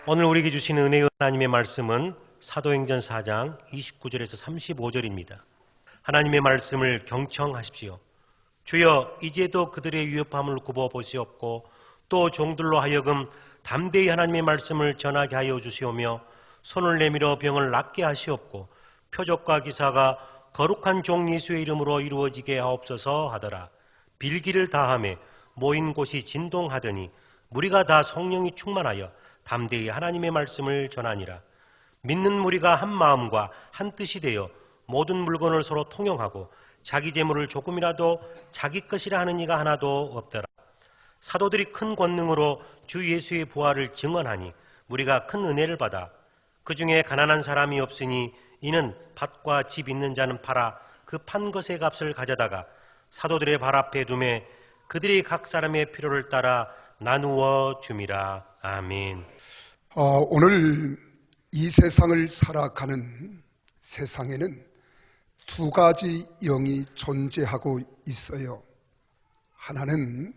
오늘 우리에게 주신 은혜의 하나님의 말씀은 사도행전 4장 29절에서 35절입니다. 하나님의 말씀을 경청하십시오. 주여, 이제도 그들의 위협함을 굽어 보시옵고 또 종들로 하여금 담대히 하나님의 말씀을 전하게 하여 주시오며 손을 내밀어 병을 낫게 하시옵고 표적과 기사가 거룩한 종 예수의 이름으로 이루어지게 하옵소서 하더라. 빌기를 다하매 모인 곳이 진동하더니 무리가 다 성령이 충만하여 담대히 하나님의 말씀을 전하니라. 믿는 무리가 한 마음과 한 뜻이 되어 모든 물건을 서로 통용하고 자기 재물을 조금이라도 자기 것이라 하는 이가 하나도 없더라. 사도들이 큰 권능으로 주 예수의 부활을 증언하니 무리가 큰 은혜를 받아 그 중에 가난한 사람이 없으니 이는 밭과 집 있는 자는 팔아 그 판 것의 값을 가져다가 사도들의 발 앞에 두매 그들이 각 사람의 필요를 따라 나누어 줌이라. 아멘. 오늘 이 세상을 살아가는 세상에는 두 가지 영이 존재하고 있어요. 하나는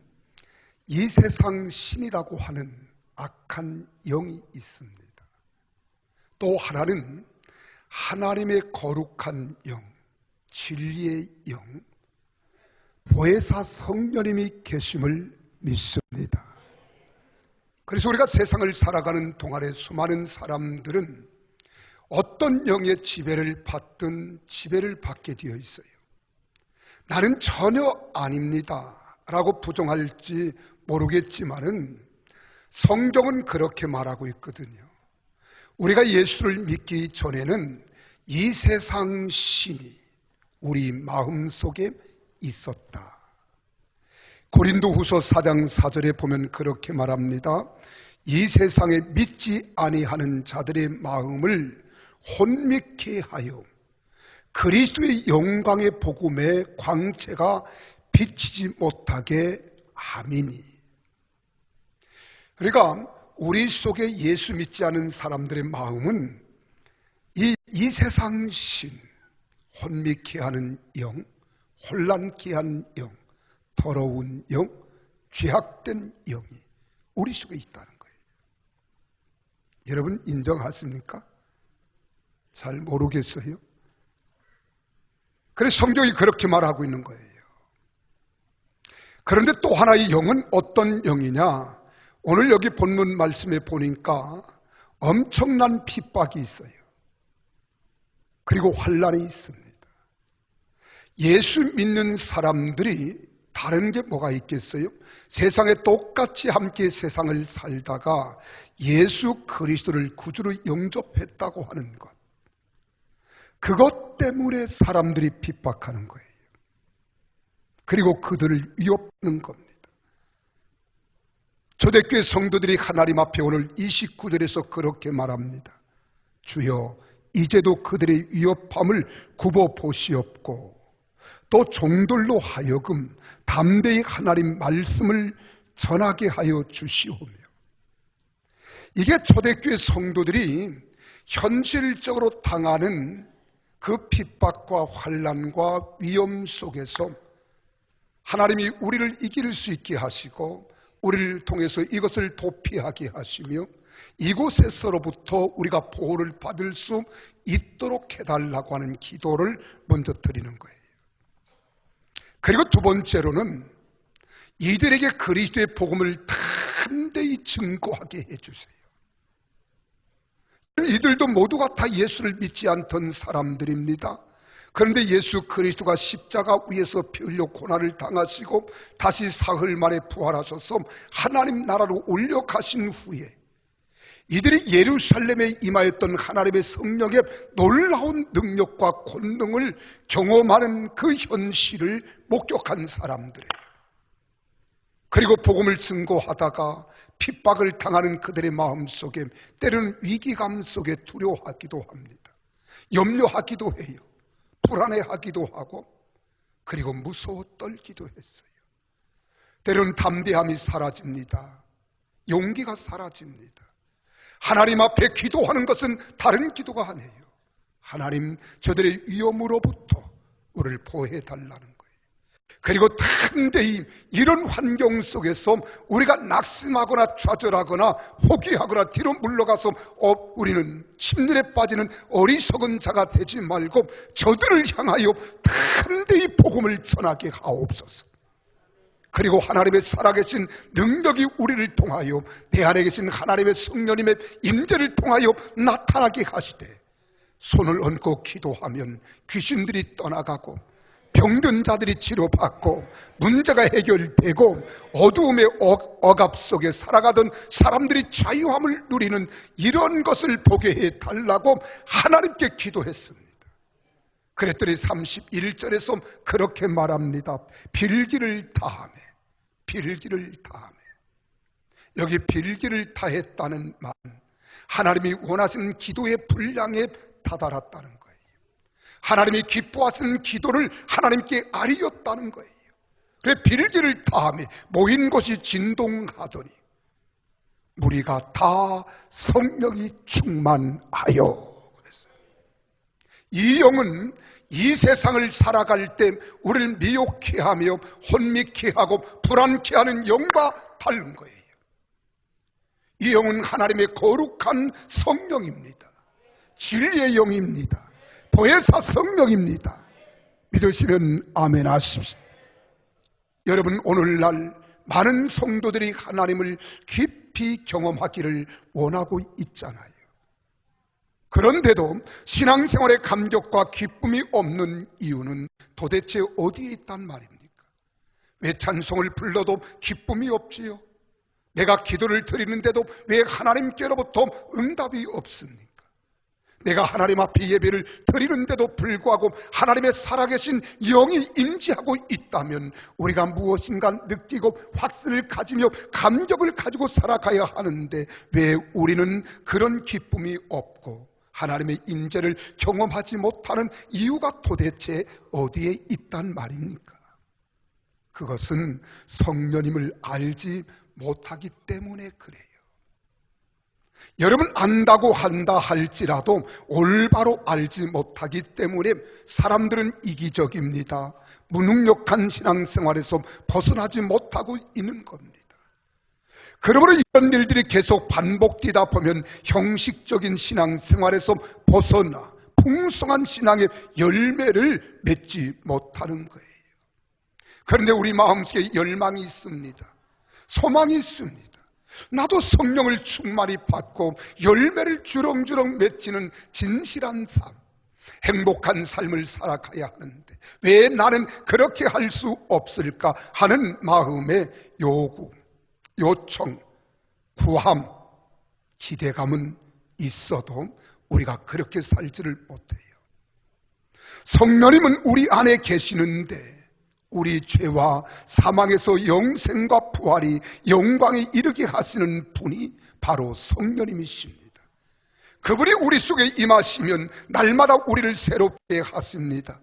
이 세상 신이라고 하는 악한 영이 있습니다. 또 하나는 하나님의 거룩한 영, 진리의 영, 보혜사 성령님이 계심을 믿습니다. 그래서 우리가 세상을 살아가는 동안에 수많은 사람들은 어떤 영의 지배를 받든 지배를 받게 되어 있어요. 나는 전혀 아닙니다 라고 부정할지 모르겠지만은 성경은 그렇게 말하고 있거든요. 우리가 예수를 믿기 전에는 이 세상 신이 우리 마음속에 있었다. 고린도후서 4장 4절에 보면 그렇게 말합니다. 이 세상에 믿지 아니하는 자들의 마음을 혼미케 하여 그리스도의 영광의 복음의 광채가 비치지 못하게 함이니. 그러니까 우리 속에 예수 믿지 않은 사람들의 마음은 이 세상 신, 혼미케 하는 영, 혼란케 한 영, 더러운 영, 죄악된 영이 우리 속에 있다는 거예요. 여러분 인정하십니까? 잘 모르겠어요? 그래서 성경이 그렇게 말하고 있는 거예요. 그런데 또 하나의 영은 어떤 영이냐? 오늘 여기 본문 말씀에 보니까 엄청난 핍박이 있어요. 그리고 환난이 있습니다. 예수 믿는 사람들이 다른 게 뭐가 있겠어요? 세상에 똑같이 함께 세상을 살다가 예수 그리스도를 구주로 영접했다고 하는 것, 그것 때문에 사람들이 핍박하는 거예요. 그리고 그들을 위협하는 겁니다. 초대교회 성도들이 하나님 앞에 오늘 29절에서 그렇게 말합니다. 주여, 이제도 그들의 위협함을 굽어 보시옵고 또 종들로 하여금 담대히 하나님 말씀을 전하게 하여 주시오며. 이게 초대교회 성도들이 현실적으로 당하는 그 핍박과 환난과 위험 속에서 하나님이 우리를 이길 수 있게 하시고 우리를 통해서 이것을 도피하게 하시며 이곳에서로부터 우리가 보호를 받을 수 있도록 해달라고 하는 기도를 먼저 드리는 거예요. 그리고 두 번째로는 이들에게 그리스도의 복음을 담대히 증거하게 해주세요. 이들도 모두가 다 예수를 믿지 않던 사람들입니다. 그런데 예수 그리스도가 십자가 위에서 피 흘려 고난을 당하시고 다시 사흘 만에 부활하셔서 하나님 나라로 올려가신 후에 이들이 예루살렘에 임하였던 하나님의 성령의 놀라운 능력과 권능을 경험하는 그 현실을 목격한 사람들이에요. 그리고 복음을 증거하다가 핍박을 당하는 그들의 마음속에 때로는 위기감 속에 두려워하기도 합니다. 염려하기도 해요. 불안해하기도 하고 그리고 무서워 떨기도 했어요. 때로는 담대함이 사라집니다. 용기가 사라집니다. 하나님 앞에 기도하는 것은 다른 기도가 아니에요. 하나님, 저들의 위험으로부터 우리를 보호해 달라는 거예요. 그리고 담대히 이런 환경 속에서 우리가 낙심하거나 좌절하거나 포기하거나 뒤로 물러가서 우리는 침륜에 빠지는 어리석은 자가 되지 말고 저들을 향하여 담대히 복음을 전하게 하옵소서. 그리고 하나님의 살아계신 능력이 우리를 통하여 내 안에 계신 하나님의 성령님의 임재를 통하여 나타나게 하시되, 손을 얹고 기도하면 귀신들이 떠나가고 병든 자들이 치료받고 문제가 해결되고 어두움의 억압 속에 살아가던 사람들이 자유함을 누리는 이런 것을 보게 해달라고 하나님께 기도했습니다. 그랬더니 31절에서 그렇게 말합니다. 빌기를 다하며, 빌기를 다하며. 여기 빌기를 다했다는 말은 하나님이 원하시는 기도의 분량에 다다랐다는 거예요. 하나님이 기뻐하시는 기도를 하나님께 아뢰었다는 거예요. 그래 빌기를 다하며 모인 곳이 진동하더니 무리가 다 성령이 충만하여 그랬어요. 이 영은 이 세상을 살아갈 때 우리를 미혹해 하며 혼미케 하고 불안케 하는 영과 다른 거예요. 이 영은 하나님의 거룩한 성령입니다. 진리의 영입니다. 보혜사 성령입니다. 믿으시면 아멘 하십시오. 여러분, 오늘날 많은 성도들이 하나님을 깊이 경험하기를 원하고 있잖아요. 그런데도 신앙생활의 감격과 기쁨이 없는 이유는 도대체 어디에 있단 말입니까? 왜 찬송을 불러도 기쁨이 없지요? 내가 기도를 드리는데도 왜 하나님께로부터 응답이 없습니까? 내가 하나님 앞에 예배를 드리는데도 불구하고 하나님의 살아계신 영이 임재하고 있다면 우리가 무엇인가 느끼고 확신을 가지며 감격을 가지고 살아가야 하는데 왜 우리는 그런 기쁨이 없고 하나님의 임재를 경험하지 못하는 이유가 도대체 어디에 있단 말입니까? 그것은 성령님을 알지 못하기 때문에 그래요. 여러분, 안다고 한다 할지라도 올바로 알지 못하기 때문에 사람들은 이기적입니다. 무능력한 신앙생활에서 벗어나지 못하고 있는 겁니다. 그러므로 이런 일들이 계속 반복되다 보면 형식적인 신앙생활에서 벗어나 풍성한 신앙의 열매를 맺지 못하는 거예요. 그런데 우리 마음속에 열망이 있습니다. 소망이 있습니다. 나도 성령을 충만히 받고 열매를 주렁주렁 맺히는 진실한 삶, 행복한 삶을 살아가야 하는데 왜 나는 그렇게 할 수 없을까 하는 마음의 요구, 요청, 구함, 기대감은 있어도 우리가 그렇게 살지를 못해요. 성령님은 우리 안에 계시는데 우리 죄와 사망에서 영생과 부활이 영광에 이르게 하시는 분이 바로 성령님이십니다. 그분이 우리 속에 임하시면 날마다 우리를 새롭게 하십니다.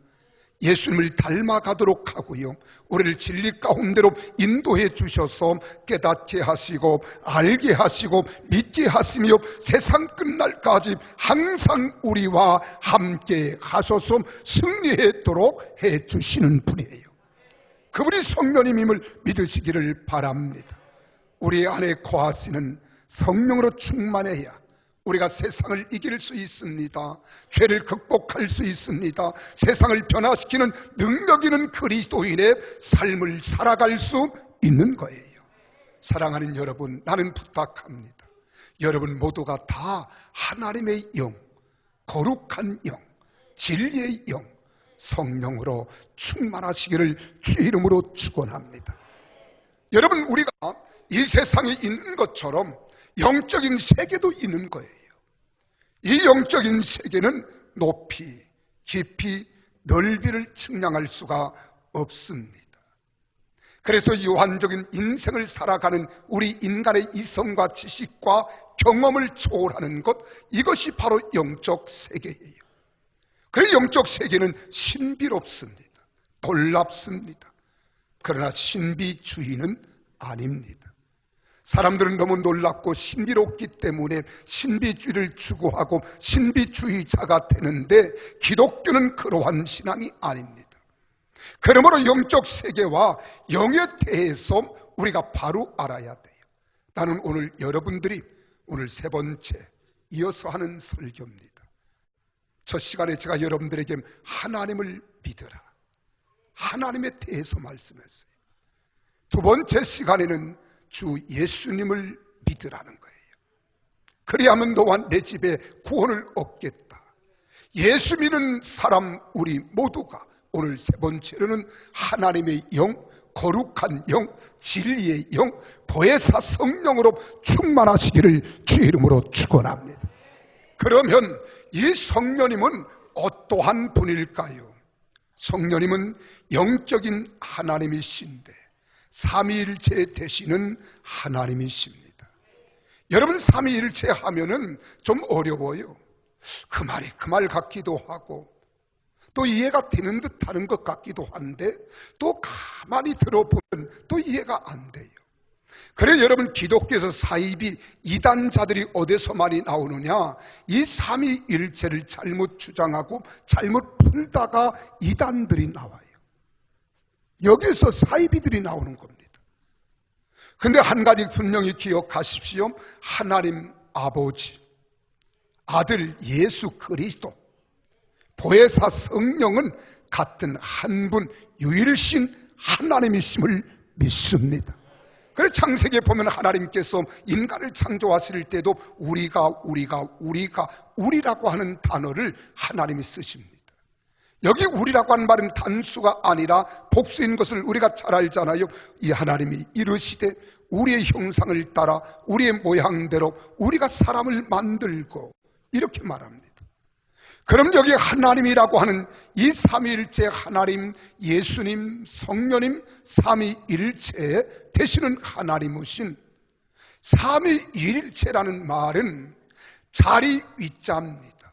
예수님을 닮아가도록 하고요, 우리를 진리 가운데로 인도해 주셔서 깨닫게 하시고 알게 하시고 믿게 하시며 세상 끝날까지 항상 우리와 함께 하셔서 승리하도록 해 주시는 분이에요. 그분이 성령님임을 믿으시기를 바랍니다. 우리 안에 거하시는 성령으로 충만해야 우리가 세상을 이길 수 있습니다. 죄를 극복할 수 있습니다. 세상을 변화시키는 능력 있는 그리스도인의 삶을 살아갈 수 있는 거예요. 사랑하는 여러분, 나는 부탁합니다. 여러분 모두가 다 하나님의 영, 거룩한 영, 진리의 영, 성령으로 충만하시기를 주 이름으로 축원합니다. 여러분, 우리가 이 세상에 있는 것처럼 영적인 세계도 있는 거예요. 이 영적인 세계는 높이, 깊이, 넓이를 측량할 수가 없습니다. 그래서 유한적인 인생을 살아가는 우리 인간의 이성과 지식과 경험을 초월하는 것, 이것이 바로 영적 세계예요. 그래서 영적 세계는 신비롭습니다. 놀랍습니다. 그러나 신비주의는 아닙니다. 사람들은 너무 놀랍고 신비롭기 때문에 신비주의를 추구하고 신비주의자가 되는데 기독교는 그러한 신앙이 아닙니다. 그러므로 영적 세계와 영에 대해서 우리가 바로 알아야 돼요. 나는 오늘 여러분들이 오늘 세 번째 이어서 하는 설교입니다. 첫 시간에 제가 여러분들에게 하나님을 믿으라, 하나님에 대해서 말씀했어요. 두 번째 시간에는 주 예수님을 믿으라는 거예요. 그리하면 너와 내 집에 구원을 얻겠다. 예수 믿는 사람 우리 모두가 오늘 세 번째로는 하나님의 영, 거룩한 영, 진리의 영, 보혜사 성령으로 충만하시기를 주의 이름으로 축원합니다. 그러면 이 성령님은 어떠한 분일까요? 성령님은 영적인 하나님이신데 삼위일체 되시는 하나님이십니다. 여러분, 삼위일체 하면은 좀 어려워요. 그 말이 그 말 같기도 하고 또 이해가 되는 듯 하는 것 같기도 한데 또 가만히 들어보면 또 이해가 안 돼요. 그래서 여러분, 기독교에서 사이비 이단자들이 어디서 많이 나오느냐? 이 삼위일체를 잘못 주장하고 잘못 풀다가 이단들이 나와요. 여기서 사이비들이 나오는 겁니다. 근데 한 가지 분명히 기억하십시오. 하나님 아버지, 아들 예수 그리스도, 보혜사 성령은 같은 한 분 유일신 하나님이심을 믿습니다. 그래서 창세기에 보면 하나님께서 인간을 창조하실 때도 우리라고 하는 단어를 하나님이 쓰십니다. 여기 우리라고 하는 말은 단수가 아니라 복수인 것을 우리가 잘 알잖아요. 이 하나님이 이르시되 우리의 형상을 따라 우리의 모양대로 우리가 사람을 만들고, 이렇게 말합니다. 그럼 여기 하나님이라고 하는 이 삼위일체 하나님, 예수님, 성령님, 삼위일체 되시는 하나님이신 삼위일체라는 말은 자리 위자입니다.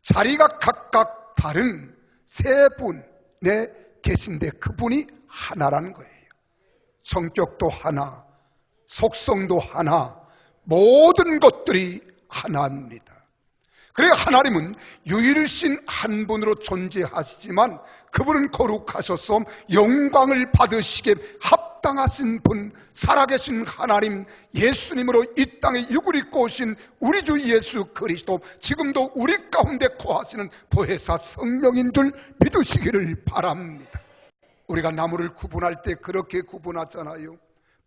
자리가 각각 다른 세 분에 계신데 그분이 하나라는 거예요. 성격도 하나, 속성도 하나, 모든 것들이 하나입니다. 그래서 하나님은 유일신 한 분으로 존재하시지만 그분은 거룩하셔서 영광을 받으시기에 합당하신 분, 살아계신 하나님 예수님으로 이 땅에 육을 입고 오신 우리 주 예수 그리스도, 지금도 우리 가운데 거하시는 보혜사 성령인 줄 믿으시기를 바랍니다. 우리가 나무를 구분할 때 그렇게 구분하잖아요.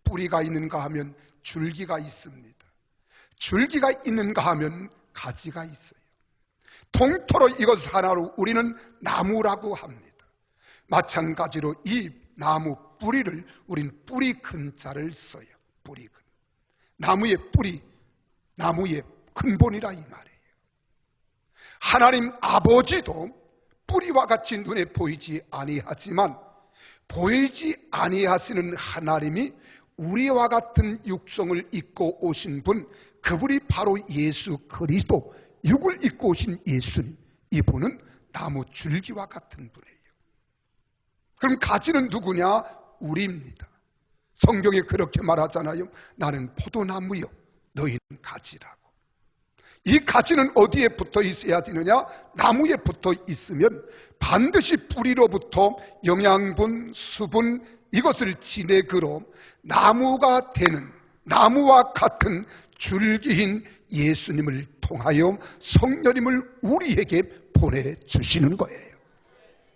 뿌리가 있는가 하면 줄기가 있습니다. 줄기가 있는가 하면 가지가 있어요. 통틀어 이것 하나로 우리는 나무라고 합니다. 마찬가지로 이 나무 뿌리를 우린 뿌리 근자를 써요. 뿌리 근. 나무의 뿌리, 나무의 근본이라 이 말이에요. 하나님 아버지도 뿌리와 같이 눈에 보이지 아니하지만 보이지 아니하시는 하나님이 우리와 같은 육성을 입고 오신 분, 그분이 바로 예수 그리스도, 육을 입고 오신 예수님, 이분은 나무 줄기와 같은 분이에요. 그럼 가지는 누구냐? 우리입니다. 성경에 그렇게 말하잖아요. 나는 포도나무요, 너희는 가지라고. 이 가지는 어디에 붙어 있어야 되느냐? 나무에 붙어 있으면 반드시 뿌리로부터 영양분, 수분, 이것을 지내그러 나무가 되는, 나무와 같은 줄기인 예수님을 통하여 성령님을 우리에게 보내주시는 거예요.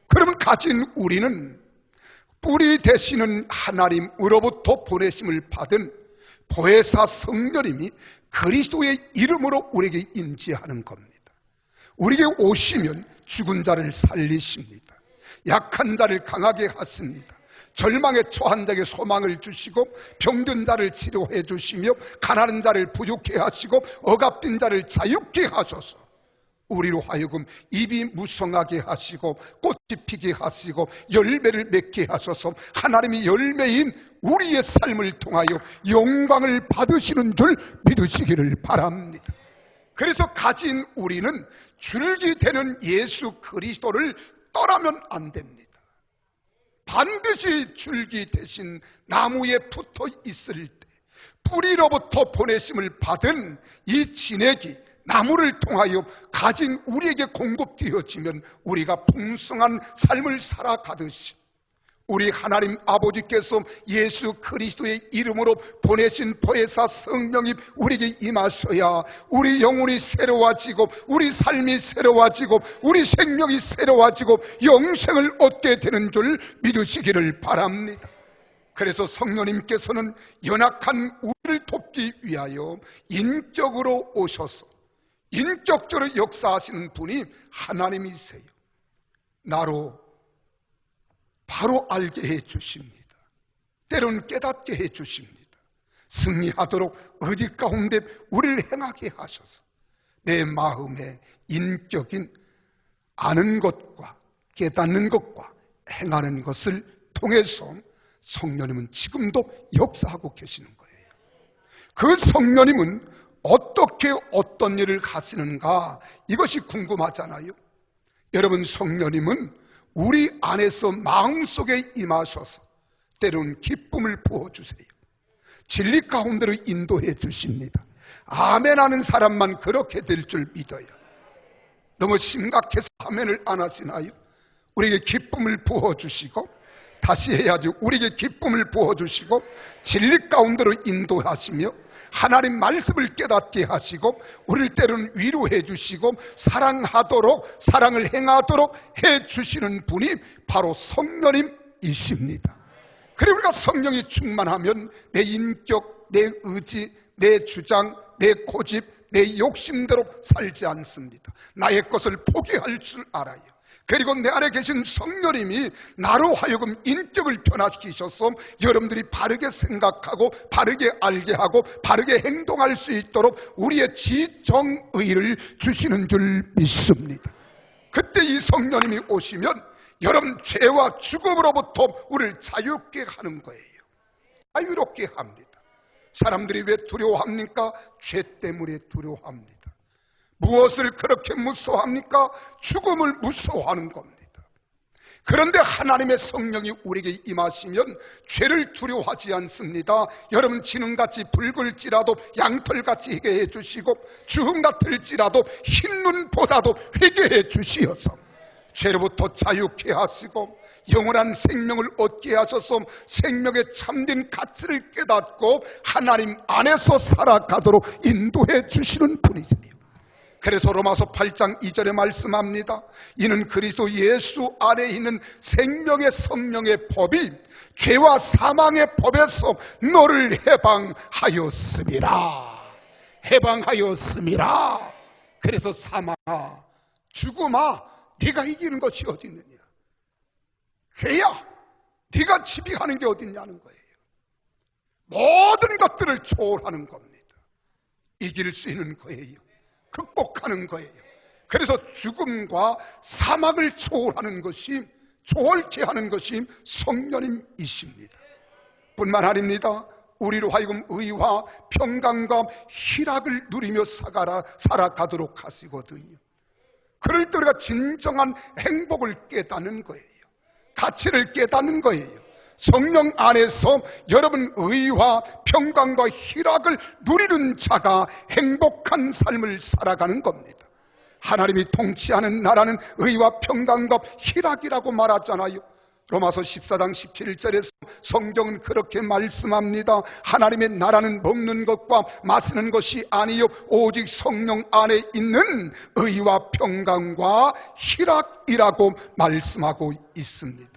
그러면 가진 우리는 뿌리 되시는 하나님으로부터 보내심을 받은 보혜사 성령님이 그리스도의 이름으로 우리에게 임재하는 겁니다. 우리에게 오시면 죽은 자를 살리십니다. 약한 자를 강하게 하십니다. 절망에 처한 자에게 소망을 주시고 병든 자를 치료해 주시며 가난한 자를 부유케 하시고 억압된 자를 자유케 하소서. 우리로 하여금 입이 무성하게 하시고 꽃이 피게 하시고 열매를 맺게 하소서. 하나님이 열매인 우리의 삶을 통하여 영광을 받으시는 줄 믿으시기를 바랍니다. 그래서 가진 우리는 줄기 되는 예수 그리스도를 떠나면 안 됩니다. 반드시 줄기 대신 나무에 붙어 있을 때 뿌리로부터 보내심을 받은 이 진액이 나무를 통하여 가진 우리에게 공급되어지면 우리가 풍성한 삶을 살아가듯이 우리 하나님 아버지께서 예수 그리스도의 이름으로 보내신 보혜사 성령이 우리에게 임하셔야 우리 영혼이 새로워지고 우리 삶이 새로워지고 우리 생명이 새로워지고 영생을 얻게 되는 줄 믿으시기를 바랍니다. 그래서 성령님께서는 연약한 우리를 돕기 위하여 인격으로 오셔서 인격적으로 역사하시는 분이 하나님이세요. 나로 바로 알게 해주십니다. 때로는 깨닫게 해주십니다. 승리하도록 의지 가운데 우리를 행하게 하셔서 내 마음의 인격인 아는 것과 깨닫는 것과 행하는 것을 통해서 성령님은 지금도 역사하고 계시는 거예요. 그 성령님은 어떻게 어떤 일을 하시는가, 이것이 궁금하잖아요. 여러분, 성령님은 우리 안에서 마음속에 임하셔서 때로는 기쁨을 부어주세요. 진리 가운데로 인도해 주십니다. 아멘 하는 사람만 그렇게 될 줄 믿어요. 너무 심각해서 아멘을 안 하시나요? 우리에게 기쁨을 부어주시고, 다시 해야죠. 우리에게 기쁨을 부어주시고 진리 가운데로 인도하시며 하나님 말씀을 깨닫게 하시고 우리를 때로는 위로해 주시고 사랑하도록, 사랑을 행하도록 해 주시는 분이 바로 성령님이십니다. 그리고 우리가 성령이 충만하면 내 인격, 내 의지, 내 주장, 내 고집, 내 욕심대로 살지 않습니다. 나의 것을 포기할 줄 알아요. 그리고 내 안에 계신 성령님이 나로 하여금 인격을 변화시키셔서 여러분들이 바르게 생각하고 바르게 알게 하고 바르게 행동할 수 있도록 우리의 지정의를 주시는 줄 믿습니다. 그때 이 성령님이 오시면 여러분 죄와 죽음으로부터 우리를 자유롭게 하는 거예요. 자유롭게 합니다. 사람들이 왜 두려워합니까? 죄 때문에 두려워합니다. 무엇을 그렇게 무서워합니까? 죽음을 무서워하는 겁니다. 그런데 하나님의 성령이 우리에게 임하시면 죄를 두려워하지 않습니다. 여러분, 지능같이 붉을지라도 양털같이 회개해 주시고 주홍 같을지라도 흰눈보다도 회개해 주시어서 죄로부터 자유케 하시고 영원한 생명을 얻게 하셔서 생명의 참된 가치를 깨닫고 하나님 안에서 살아가도록 인도해 주시는 분이세요. 그래서 로마서 8장 2절에 말씀합니다. 이는 그리스도 예수 안에 있는 생명의 성령의 법이 죄와 사망의 법에서 너를 해방하였음이라. 해방하였음이라. 그래서 사망아, 죽음아, 네가 이기는 것이 어디 있느냐? 죄야, 네가 지배하는 게 어디 있냐는 거예요. 모든 것들을 초월하는 겁니다. 이길 수 있는 거예요. 극복하는 거예요. 그래서 죽음과 사망을 초월하는 것이, 초월케 하는 것이 성령님이십니다. 뿐만 아닙니다. 우리로 하여금 의와 평강과 희락을 누리며 살아가도록 하시거든요. 그럴 때 우리가 진정한 행복을 깨닫는 거예요. 가치를 깨닫는 거예요. 성령 안에서 여러분 의와 평강과 희락을 누리는 자가 행복한 삶을 살아가는 겁니다. 하나님이 통치하는 나라는 의와 평강과 희락이라고 말하잖아요. 로마서 14장 17절에서 성경은 그렇게 말씀합니다. 하나님의 나라는 먹는 것과 마시는 것이 아니요 오직 성령 안에 있는 의와 평강과 희락이라고 말씀하고 있습니다.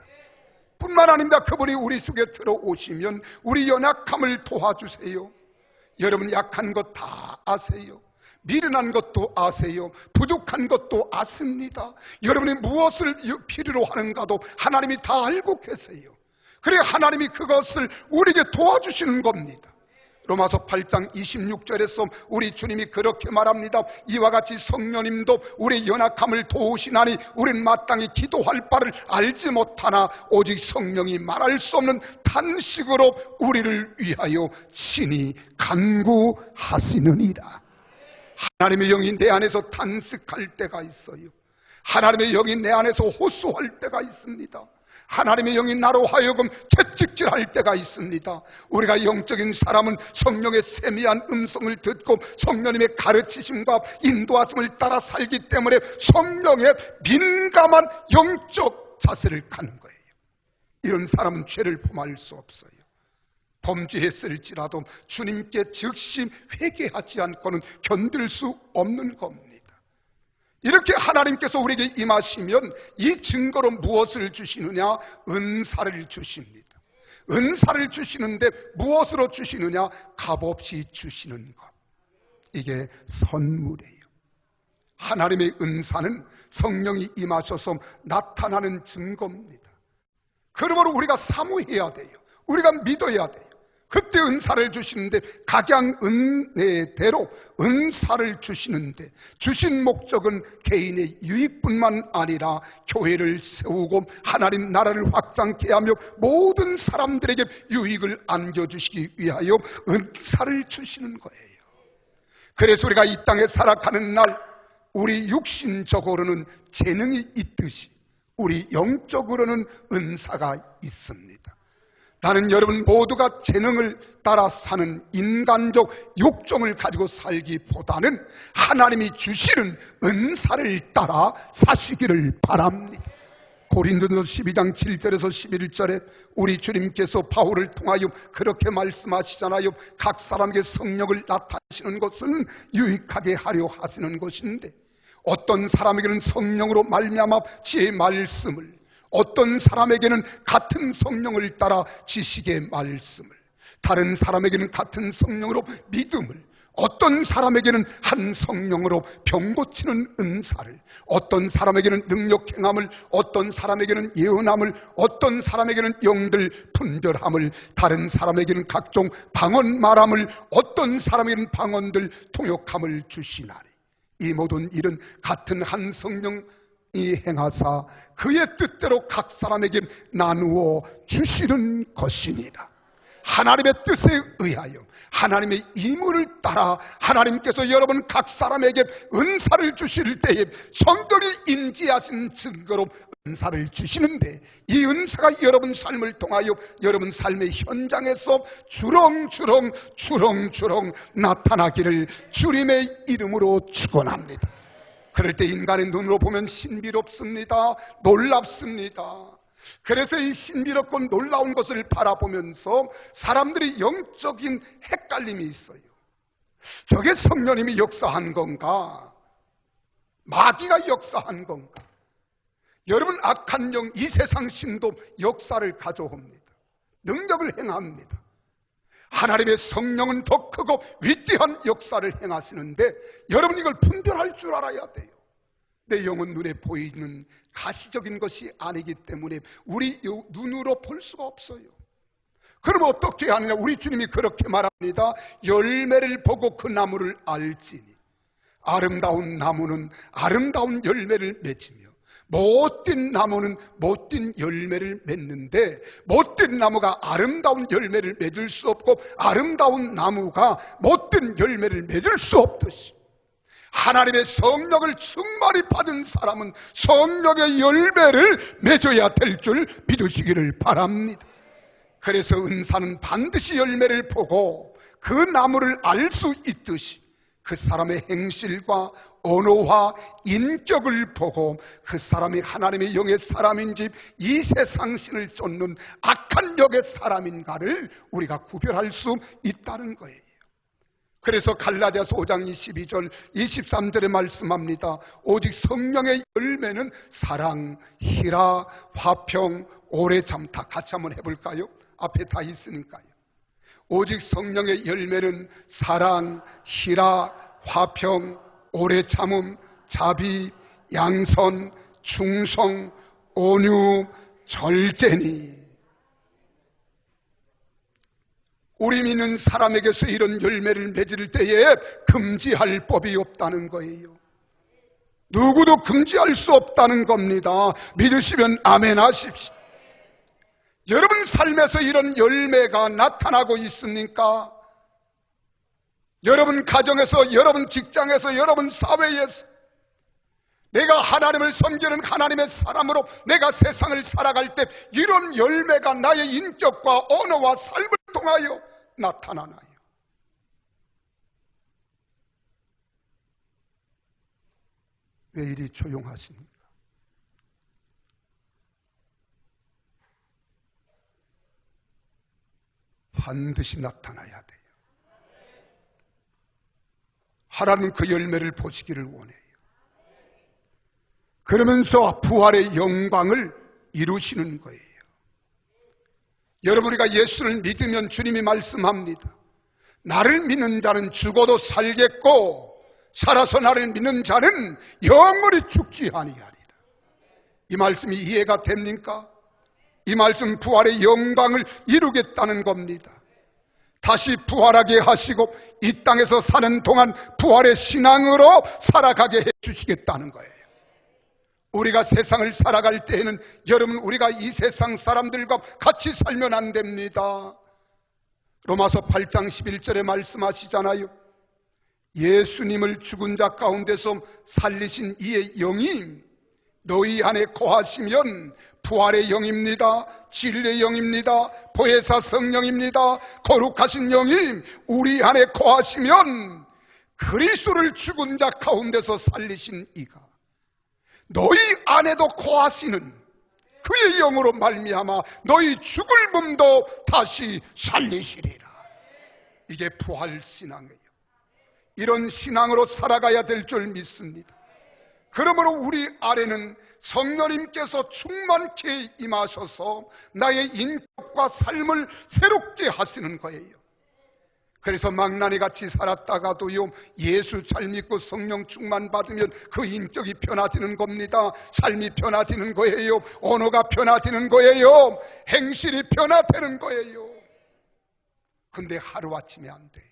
뿐만 아닙니다. 그분이 우리 속에 들어오시면 우리 연약함을 도와주세요. 여러분, 약한 것 다 아세요. 미련한 것도 아세요. 부족한 것도 아십니다. 여러분이 무엇을 필요로 하는가도 하나님이 다 알고 계세요. 그래 하나님이 그것을 우리에게 도와주시는 겁니다. 로마서 8장 26절에서 우리 주님이 그렇게 말합니다. 이와 같이 성령님도 우리 연약함을 도우시나니 우리는 마땅히 기도할 바를 알지 못하나 오직 성령이 말할 수 없는 탄식으로 우리를 위하여 친히 간구하시느니라. 하나님의 영이 내 안에서 탄식할 때가 있어요. 하나님의 영이 내 안에서 호소할 때가 있습니다. 하나님의 영이 나로 하여금 채찍질할 때가 있습니다. 우리가 영적인 사람은 성령의 세미한 음성을 듣고 성령님의 가르치심과 인도하심을 따라 살기 때문에 성령의 민감한 영적 자세를 갖는 거예요. 이런 사람은 죄를 범할 수 없어요. 범죄했을지라도 주님께 즉시 회개하지 않고는 견딜 수 없는 겁니다. 이렇게 하나님께서 우리에게 임하시면 이 증거로 무엇을 주시느냐? 은사를 주십니다. 은사를 주시는데 무엇으로 주시느냐? 값없이 주시는 것. 이게 선물이에요. 하나님의 은사는 성령이 임하셔서 나타나는 증거입니다. 그러므로 우리가 사모해야 돼요. 우리가 믿어야 돼요. 그때 은사를 주시는데 각양 은혜대로 은사를 주시는데 주신 목적은 개인의 유익뿐만 아니라 교회를 세우고 하나님 나라를 확장케 하며 모든 사람들에게 유익을 안겨주시기 위하여 은사를 주시는 거예요. 그래서 우리가 이 땅에 살아가는 날 우리 육신적으로는 재능이 있듯이 우리 영적으로는 은사가 있습니다. 나는 여러분 모두가 재능을 따라 사는 인간적 욕정을 가지고 살기보다는 하나님이 주시는 은사를 따라 사시기를 바랍니다. 고린도전서 12장 7절에서 11절에 우리 주님께서 바울을 통하여 그렇게 말씀하시잖아요. 각 사람에게 성령을 나타내시는 것은 유익하게 하려 하시는 것인데 어떤 사람에게는 성령으로 말미암아 지혜의 말씀을, 어떤 사람에게는 같은 성령을 따라 지식의 말씀을, 다른 사람에게는 같은 성령으로 믿음을, 어떤 사람에게는 한 성령으로 병 고치는 은사를, 어떤 사람에게는 능력 행함을, 어떤 사람에게는 예언함을, 어떤 사람에게는 영들 분별함을, 다른 사람에게는 각종 방언 말함을, 어떤 사람에게는 방언들 통역함을 주시나니 이 모든 일은 같은 한 성령이 행하사 그의 뜻대로 각 사람에게 나누어 주시는 것이니라. 하나님의 뜻에 의하여 하나님의 임무를 따라 하나님께서 여러분 각 사람에게 은사를 주실 때에 성령이 인지하신 증거로 은사를 주시는데 이 은사가 여러분 삶을 통하여 여러분 삶의 현장에서 주렁주렁 나타나기를 주님의 이름으로 축원합니다. 그럴 때 인간의 눈으로 보면 신비롭습니다. 놀랍습니다. 그래서 이 신비롭고 놀라운 것을 바라보면서 사람들이 영적인 헷갈림이 있어요. 저게 성령님이 역사한 건가? 마귀가 역사한 건가? 여러분 악한 영, 이 세상 신도 역사를 가져옵니다. 능력을 행합니다. 하나님의 성령은 더 크고 위대한 역사를 행하시는데 여러분 이걸 분별할 줄 알아야 돼요. 내 영은 눈에 보이는 가시적인 것이 아니기 때문에 우리 눈으로 볼 수가 없어요. 그럼 어떻게 하느냐? 우리 주님이 그렇게 말합니다. 열매를 보고 그 나무를 알지니 아름다운 나무는 아름다운 열매를 맺으며 못된 나무는 못된 열매를 맺는데 못된 나무가 아름다운 열매를 맺을 수 없고 아름다운 나무가 못된 열매를 맺을 수 없듯이 하나님의 성령을 충만히 받은 사람은 성령의 열매를 맺어야 될 줄 믿으시기를 바랍니다. 그래서 은사는 반드시 열매를 보고 그 나무를 알 수 있듯이 그 사람의 행실과 언어와 인격을 보고 그 사람이 하나님의 영의 사람인지 이 세상 신을 쫓는 악한 영의 사람인가를 우리가 구별할 수 있다는 거예요. 그래서 갈라디아서 5장 22절 23절에 말씀합니다. 오직 성령의 열매는 사랑, 희락, 화평, 오래 참다. 같이 한번 해볼까요? 앞에 다 있으니까요. 오직 성령의 열매는 사랑, 희락, 화평, 오래 참음, 자비, 양선, 충성, 온유, 절제니. 우리 믿는 사람에게서 이런 열매를 맺을 때에 금지할 법이 없다는 거예요. 누구도 금지할 수 없다는 겁니다. 믿으시면 아멘 하십시오. 여러분 삶에서 이런 열매가 나타나고 있습니까? 여러분 가정에서, 여러분 직장에서, 여러분 사회에서 내가 하나님을 섬기는 하나님의 사람으로 내가 세상을 살아갈 때 이런 열매가 나의 인격과 언어와 삶을 통하여 나타나나요? 왜 이리 조용하십니까? 반드시 나타나야 돼요. 하나님 그 열매를 보시기를 원해요. 그러면서 부활의 영광을 이루시는 거예요. 여러분, 우리가 예수를 믿으면 주님이 말씀합니다. 나를 믿는 자는 죽어도 살겠고 살아서 나를 믿는 자는 영원히 죽지 아니하리라. 이 말씀이 이해가 됩니까? 이 말씀 부활의 영광을 이루겠다는 겁니다. 다시 부활하게 하시고 이 땅에서 사는 동안 부활의 신앙으로 살아가게 해주시겠다는 거예요. 우리가 세상을 살아갈 때에는 여러분, 우리가 이 세상 사람들과 같이 살면 안 됩니다. 로마서 8장 11절에 말씀하시잖아요. 예수님을 죽은 자 가운데서 살리신 이의 영이 너희 안에 거하시면 부활의 영입니다. 진리의 영입니다. 보혜사 성령입니다. 거룩하신 영이 우리 안에 거하시면 그리스도를 죽은 자 가운데서 살리신 이가 너희 안에도 거하시는 그의 영으로 말미암아 너희 죽을 몸도 다시 살리시리라. 이게 부활 신앙이에요. 이런 신앙으로 살아가야 될 줄 믿습니다. 그러므로 우리 안에는 성령님께서 충만케 임하셔서 나의 인격과 삶을 새롭게 하시는 거예요. 그래서 망나니 같이 살았다가도요, 예수 잘 믿고 성령 충만 받으면 그 인격이 변화지는 겁니다. 삶이 변화지는 거예요. 언어가 변화지는 거예요. 행실이 변화되는 거예요. 근데 하루아침에 안 돼요.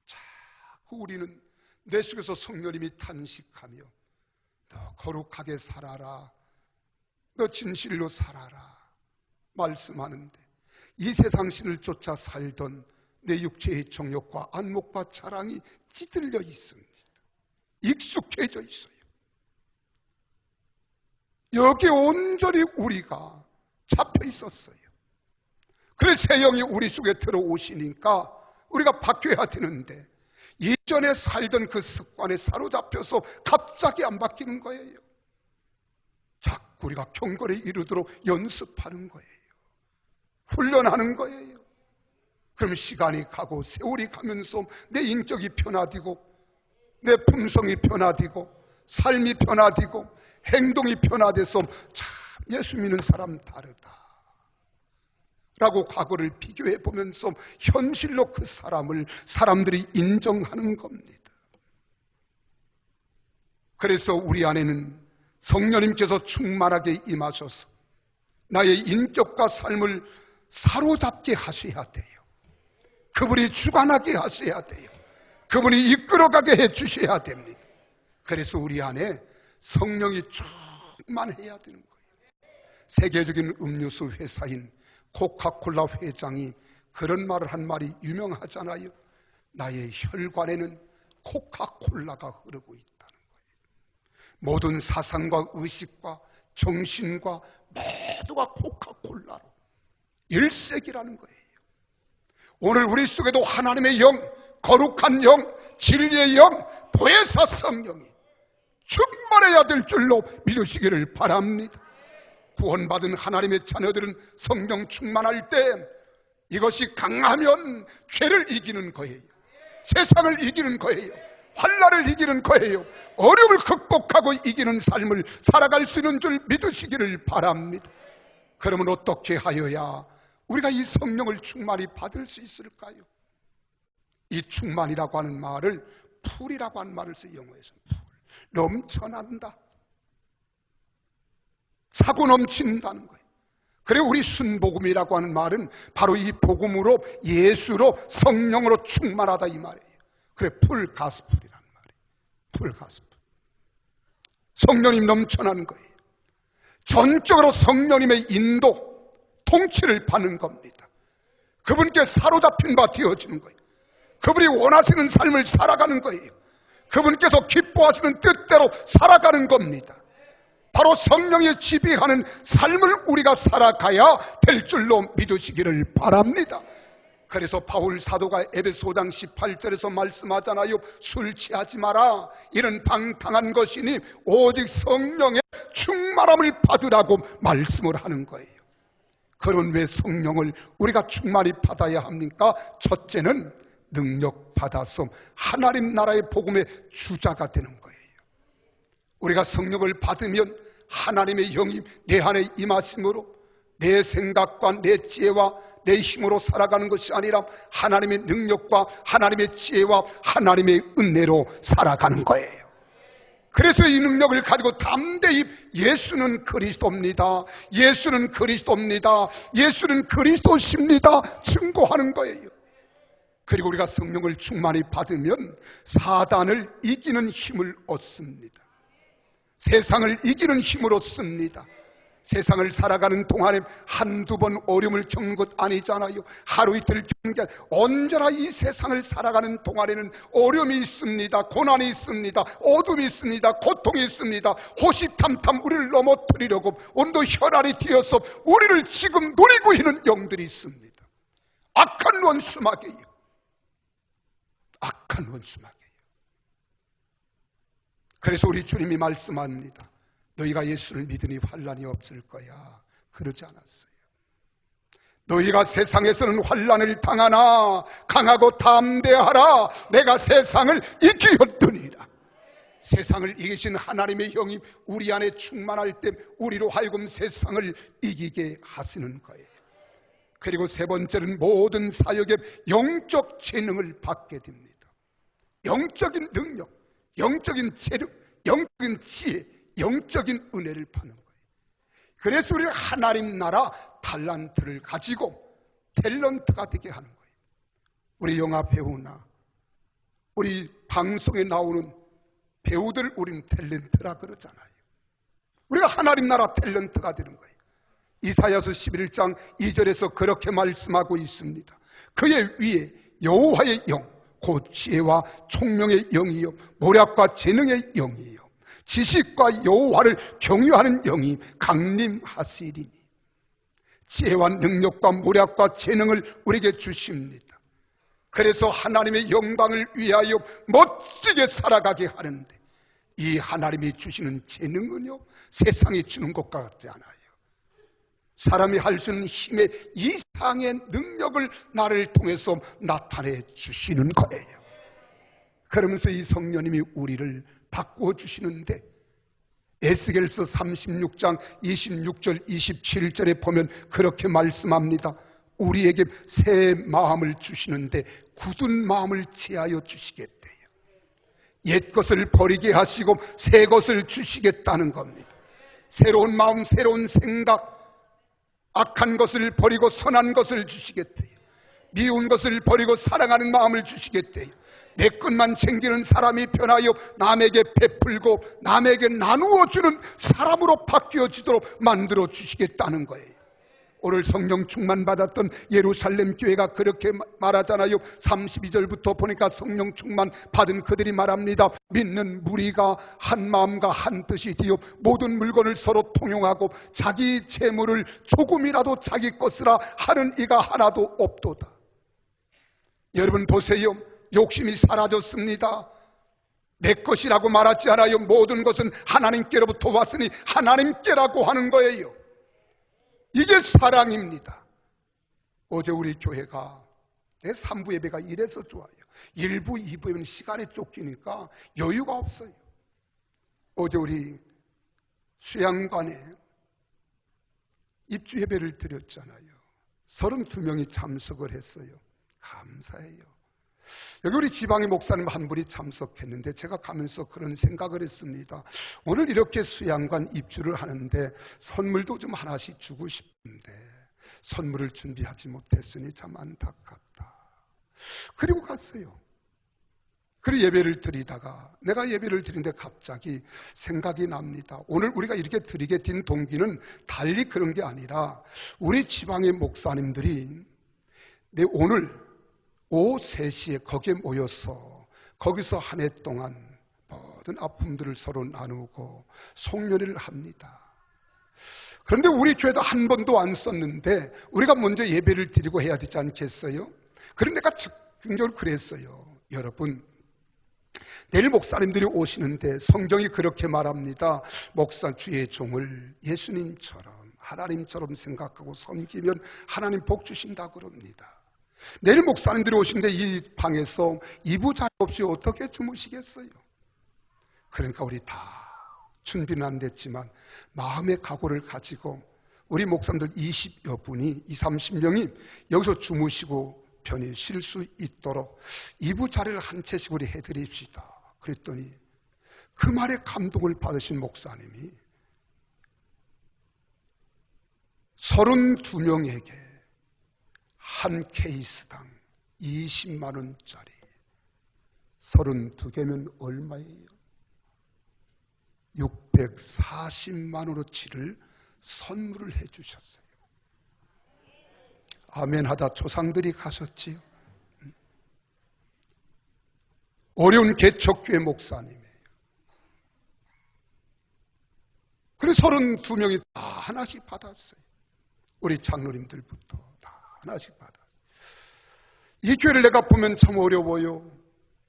자꾸 우리는 내 속에서 성령님이 탄식하며 너 거룩하게 살아라, 너 진실로 살아라 말씀하는데 이 세상 신을 쫓아 살던 내 육체의 정욕과 안목과 자랑이 찌들려 있습니다. 익숙해져 있어요. 여기 온전히 우리가 잡혀 있었어요. 그래서 새 영이 우리 속에 들어오시니까 우리가 바뀌어야 되는데 이전에 살던 그 습관에 사로잡혀서 갑자기 안 바뀌는 거예요. 자꾸 우리가 경건에 이르도록 연습하는 거예요. 훈련하는 거예요. 그럼 시간이 가고 세월이 가면서 내 인격이 변화되고 내 품성이 변화되고 삶이 변화되고 행동이 변화돼서 참 예수 믿는 사람 다르다 라고 과거를 비교해 보면서 현실로 그 사람을 사람들이 인정하는 겁니다. 그래서 우리 안에는 성령님께서 충만하게 임하셔서 나의 인격과 삶을 사로잡게 하셔야 돼요. 그분이 주관하게 하셔야 돼요. 그분이 이끌어가게 해주셔야 됩니다. 그래서 우리 안에 성령이 충만해야 되는 거예요. 세계적인 음료수 회사인 코카콜라 회장이 그런 말을 한 말이 유명하잖아요. 나의 혈관에는 코카콜라가 흐르고 있다는 거예요. 모든 사상과 의식과 정신과 모두가 코카콜라로 일색이라는 거예요. 오늘 우리 속에도 하나님의 영, 거룩한 영, 진리의 영, 보혜사 성령이 충만해야 될 줄로 믿으시기를 바랍니다. 구원받은 하나님의 자녀들은 성령 충만할 때 이것이 강하면 죄를 이기는 거예요. 세상을 이기는 거예요. 환난을 이기는 거예요. 어려움을 극복하고 이기는 삶을 살아갈 수 있는 줄 믿으시기를 바랍니다. 그러면 어떻게 하여야 우리가 이 성령을 충만히 받을 수 있을까요? 이 충만이라고 하는 말을 풀이라고 하는 말을 써요. 영어에서 풀. 넘쳐난다. 차고 넘친다는 거예요. 그리고 우리 순복음이라고 하는 말은 바로 이 복음으로 예수로 성령으로 충만하다 이 말이에요. 그래 풀 가스풀이라는 말이에요. 풀 가스풀. 성령님 넘쳐나는 거예요. 전적으로 성령님의 인도, 통치를 받는 겁니다. 그분께 사로잡힌 바 되어지는 거예요. 그분이 원하시는 삶을 살아가는 거예요. 그분께서 기뻐하시는 뜻대로 살아가는 겁니다. 바로 성령이 지배하는 삶을 우리가 살아가야 될 줄로 믿으시기를 바랍니다. 그래서 바울 사도가 에베소 5장 18절에서 말씀하잖아요. 술 취하지 마라. 이는 방탕한 것이니 오직 성령의 충만함을 받으라고 말씀을 하는 거예요. 그런 왜 성령을 우리가 충만히 받아야 합니까? 첫째는 능력 받아서 하나님 나라의 복음의 주자가 되는 거예요. 우리가 성령을 받으면 하나님의 영이 내 안에 임하심으로 내 생각과 내 지혜와 내 힘으로 살아가는 것이 아니라 하나님의 능력과 하나님의 지혜와 하나님의 은혜로 살아가는 거예요. 그래서 이 능력을 가지고 담대히 예수는 그리스도입니다, 예수는 그리스도입니다, 예수는 그리스도십니다 증거하는 거예요. 그리고 우리가 성령을 충만히 받으면 사단을 이기는 힘을 얻습니다. 세상을 이기는 힘을 얻습니다. 세상을 살아가는 동안에 한두 번 어려움을 겪는 것 아니잖아요. 하루 이틀 겪는 게 아니라 언제나 이 세상을 살아가는 동안에는 어려움이 있습니다. 고난이 있습니다. 어둠이 있습니다. 고통이 있습니다. 호시탐탐 우리를 넘어뜨리려고 온도 혈안이 튀어서 우리를 지금 노리고 있는 영들이 있습니다. 악한 원수마귀예요. 악한 원수마귀예요. 그래서 우리 주님이 말씀합니다. 너희가 예수를 믿으니 환난이 없을 거야. 그러지 않았어요. 너희가 세상에서는 환난을 당하나 강하고 담대하라. 내가 세상을 이기었더니라. 세상을 이기신 하나님의 영이 우리 안에 충만할 때 우리로 하여금 세상을 이기게 하시는 거예요. 그리고 세 번째는 모든 사역의 영적 재능을 받게 됩니다. 영적인 능력, 영적인 재능, 영적인 지혜, 영적인 은혜를 받는 거예요. 그래서 우리가 하나님 나라 달란트를 가지고 탤런트가 되게 하는 거예요. 우리 영화 배우나 우리 방송에 나오는 배우들 우리는 탤런트라 그러잖아요. 우리가 하나님 나라 탤런트가 되는 거예요. 이사야서 11장 2절에서 그렇게 말씀하고 있습니다. 그의 위에 여호와의 영, 곧 지혜와 총명의 영이요 모략과 재능의 영이요 지식과 여호와를 경유하는 영이 강림하시리니. 지혜와 능력과 모략과 재능을 우리에게 주십니다. 그래서 하나님의 영광을 위하여 멋지게 살아가게 하는데 이 하나님이 주시는 재능은요 세상이 주는 것 같지 않아요. 사람이 할 수 있는 힘의 이상의 능력을 나를 통해서 나타내 주시는 거예요. 그러면서 이 성령님이 우리를 바꾸어 주시는데 에스겔서 36장 26절 27절에 보면 그렇게 말씀합니다. 우리에게 새 마음을 주시는데 굳은 마음을 취하여 주시겠대요. 옛 것을 버리게 하시고 새 것을 주시겠다는 겁니다. 새로운 마음, 새로운 생각, 악한 것을 버리고 선한 것을 주시겠대요. 미운 것을 버리고 사랑하는 마음을 주시겠대요. 내 것만 챙기는 사람이 변하여 남에게 베풀고 남에게 나누어 주는 사람으로 바뀌어지도록 만들어 주시겠다는 거예요. 오늘 성령 충만 받았던 예루살렘 교회가 그렇게 말하잖아요. 32절부터 보니까 성령 충만 받은 그들이 말합니다. 믿는 무리가 한 마음과 한 뜻이 되어 모든 물건을 서로 통용하고 자기 재물을 조금이라도 자기 것이라 하는 이가 하나도 없도다. 여러분 보세요. 욕심이 사라졌습니다. 내 것이라고 말하지 않아요. 모든 것은 하나님께로부터 왔으니 하나님께라고 하는 거예요. 이게 사랑입니다. 어제 우리 교회가 내 3부 예배가 이래서 좋아요. 1부, 2부에는 시간에 쫓기니까 여유가 없어요. 어제 우리 수양관에 입주 예배를 드렸잖아요. 32명이 참석을 했어요. 감사해요. 여기 우리 지방의 목사님 한 분이 참석했는데 제가 가면서 그런 생각을 했습니다. 오늘 이렇게 수양관 입주를 하는데 선물도 좀 하나씩 주고 싶은데 선물을 준비하지 못했으니 참 안타깝다. 그리고 갔어요. 그리고 예배를 드리다가 내가 예배를 드리는데 갑자기 생각이 납니다. 오늘 우리가 이렇게 드리게 된 동기는 달리 그런 게 아니라 우리 지방의 목사님들이 오늘 오후 3시에 거기에 모여서 거기서 한 해 동안 모든 아픔들을 서로 나누고 송년회를 합니다. 그런데 우리 교회도 한 번도 안 썼는데 우리가 먼저 예배를 드리고 해야 되지 않겠어요? 그런데 내가 긍정적으로 그랬어요. 여러분, 내일 목사님들이 오시는데 성경이 그렇게 말합니다. 목사 주의 종을 예수님처럼 하나님처럼 생각하고 섬기면 하나님 복 주신다고 그럽니다. 내일 목사님들이 오시는데 이 방에서 이부 자리 없이 어떻게 주무시겠어요? 그러니까 우리 다 준비는 안 됐지만 마음의 각오를 가지고 우리 목사님들 20여 분이 30명이 여기서 주무시고 편히 쉴 수 있도록 이부 자리를 한 채씩 우리 해드립시다. 그랬더니 그 말에 감동을 받으신 목사님이 32명에게 한 케이스당 20만 원짜리 32개면 얼마예요? 640만 원어치를 선물을 해주셨어요. 아멘 하다 조상들이 가셨지요. 어려운 개척교회 목사님이에요. 그래서 32명이 다 하나씩 받았어요. 우리 장로님들부터 다 하나씩 받았어요. 이 교회를 내가 보면 참 어려워요.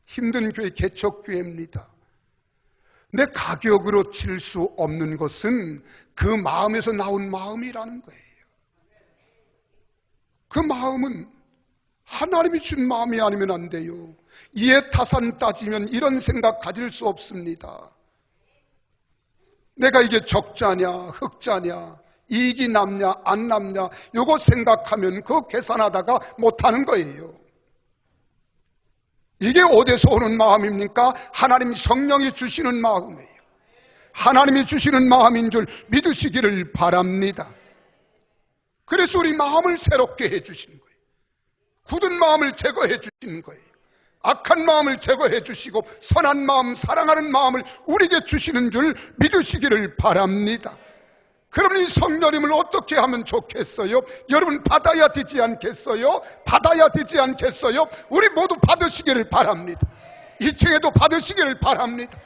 힘든 교회, 개척교회입니다. 내 가격으로 칠 수 없는 것은 그 마음에서 나온 마음이라는 거예요. 그 마음은 하나님이 준 마음이 아니면 안 돼요. 이해 타산 따지면 이런 생각 가질 수 없습니다. 내가 이게 적자냐 흑자냐 이익이 남냐 안 남냐 요거 생각하면 그 계산하다가 못하는 거예요. 이게 어디서 오는 마음입니까? 하나님 성령이 주시는 마음이에요. 하나님이 주시는 마음인 줄 믿으시기를 바랍니다. 그래서 우리 마음을 새롭게 해주시는 거예요. 굳은 마음을 제거해 주시는 거예요. 악한 마음을 제거해 주시고 선한 마음, 사랑하는 마음을 우리에게 주시는 줄 믿으시기를 바랍니다. 그럼 이 성령님을 어떻게 하면 좋겠어요? 여러분 받아야 되지 않겠어요? 받아야 되지 않겠어요? 우리 모두 받으시기를 바랍니다. 2층에도 받으시기를 바랍니다.